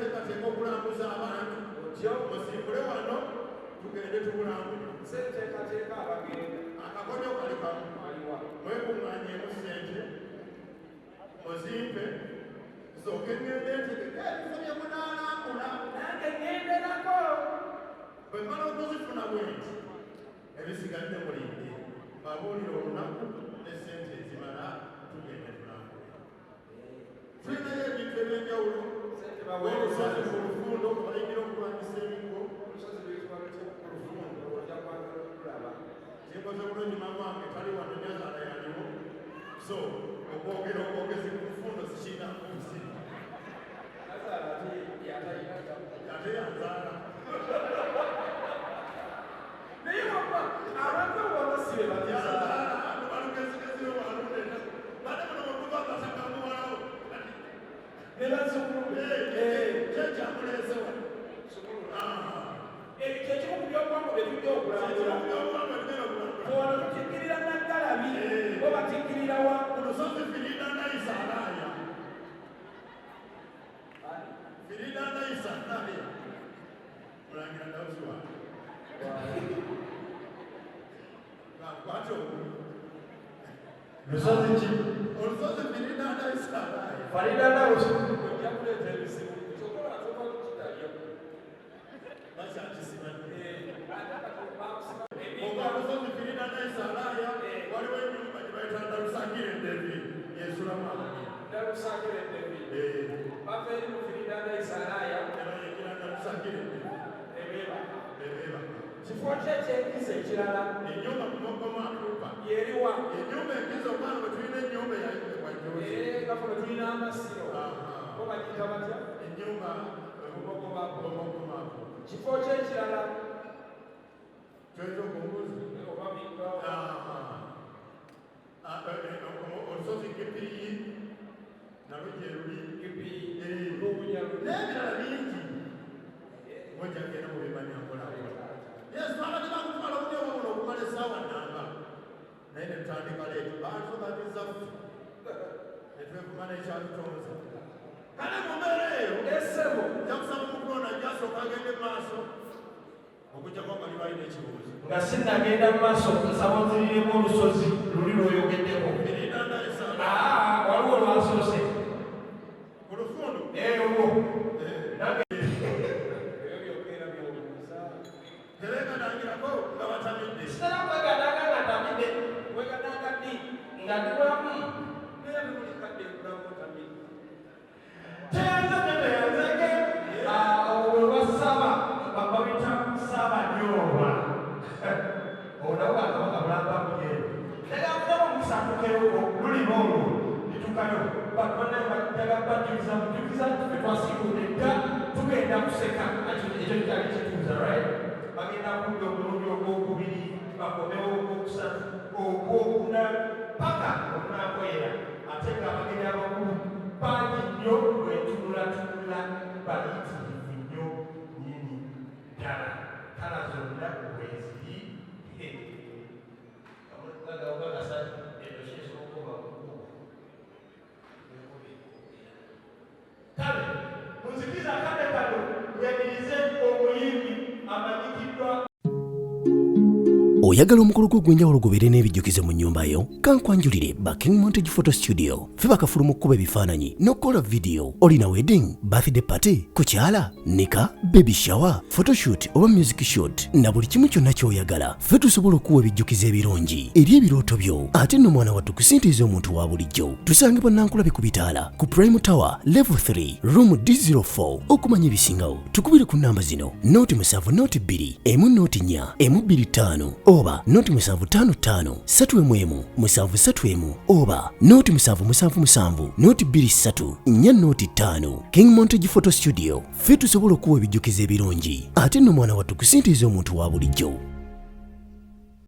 bateekateeka okulambuza abantu musimbule wano tugende tubulambuze seteekateeka abagenda akakojo kali kamu mwekuŋŋaanyeemu ssente muzimpe nsooke ŋŋende ntegeke ebifo bye munaalambula nange ŋŋenderako bwe mmala okuzifuna bwenti ebisigadde mulinde babuulira olunaku ne ssente ezimala tugende tulambula tulinayo ebintu ebyenjawulo olusozi ku lufundo bayingira okulwanyisa ebigo kimpoze bulungi mamange tali wano nyazaala yaliwo so okwogera okwogezi ku lufundo sikirina nkusi ate yanzaala naye waba abantu ababasibe yanzaala abo balugezigezire walunena bade muno bwemuva basakamuwalawo nebazukulu kyekyamuleesewa kyekimu ku byobwangu byetujja okulambula ono tutikkirira naggalabi bo batikkirira wa olusozi firidandayisalaaya firidandayisalaaya mulangira ndawuziwa kwatyo lusozi ki olusozi firidandayisalaaya faridandawuzi ojja kuleeta ebizibu kyokola atuuka kukitalya olusozi firidandayisalaaya waliwo ennyumba gye bayita ndalusakire endevi yensulamu abageni ndalusakire endevi bava eri mu firidandayisalaaya ebayekira ndalusakire endevi ebeeba ebeeba kifo ki ekyenkiza ekirala ennyumba kumogoma akupa yeriwa ennyumba enkiza omwana bwe tulina ennyumba eyaiwajjozi gafuno tulina amasiro bo bagiyita batya ennyumba kumogoma kifo ki ekirala kyoyinza okumbuuza oba olusozi gipiyi nalwo gye luli n'obunyalu n'ebirala bingi wojjagenda mu bimanya mpolampola yesu abadde bakutwala obunyoba buno okumala essaawa nnamba naye ne tutandika leero baatubabizafu ne twekuma n'ekyatutonza kale mu mbeera eyo essebo jakusaba omukulona jasooka agende mu maaso okujjako bali balina ekibuuzo nga sinnagenda mu maaso nsaba nziriremu olusozi luli lwoyogeddeko waliwo lwasoose ku lufundo olwo tebeeganangirako nga batamidde sitera kwegananga nga tamidde wegananga ddi nga ndibulamu naye bimulikadde ekulamu otamidde teyanzeke olwasaba babita saba nyoba olawanga bakabulamba muyero negafuna omusandukewo lulina olwo litukayo batubanaye bajaga bajuliza mujuliza etwasikudde dda tugenda kuseka ekyo kyali kituuza right bagenda kudda omulundi ogwokubiri bakomewo ogwokusatu ogwokuna paka okunakwera ate nga bagenda abakulu bangi nnyo lwetunulatunula bayitirivu nnyo nyini ddala kala zonna weziri kale munzikiza akade kano lwemirize omuyimbi amanyikiddwa. Oyagala omukolo gw'ogwenjawulo gubeere n'ebijjukize mu nnyumba yo? Kankwanjulire ba King Montage Photo Studio. Ffe bakafuluma okukuba ebifaananyi n'okukola video. Olina wedding, birthday party, kukyala, nika, baby shower, photoshoot oba music shoot na buli kimu kyonna ky'oyagala. Ffe tusobola okuwa ebijjukize ebirungi eri ebirooto byo. Ate nno mwana wattu kusintiiza omuntu wa bulijjo. Tusangibwa Nankulabe ku Bitaala, ku Prime Tower, Level 3, Room D04. Okumanya ebisingawo, tukubire ku nnamba zino: 0702 104 125 oba 0755 311 731 oba 0777 223 405. King Montage Photo Studio. Ffe tusobola okuwa ebijjukize ebirungi ate nno mwana wattu kusintiiza omuntu wa bulijjo.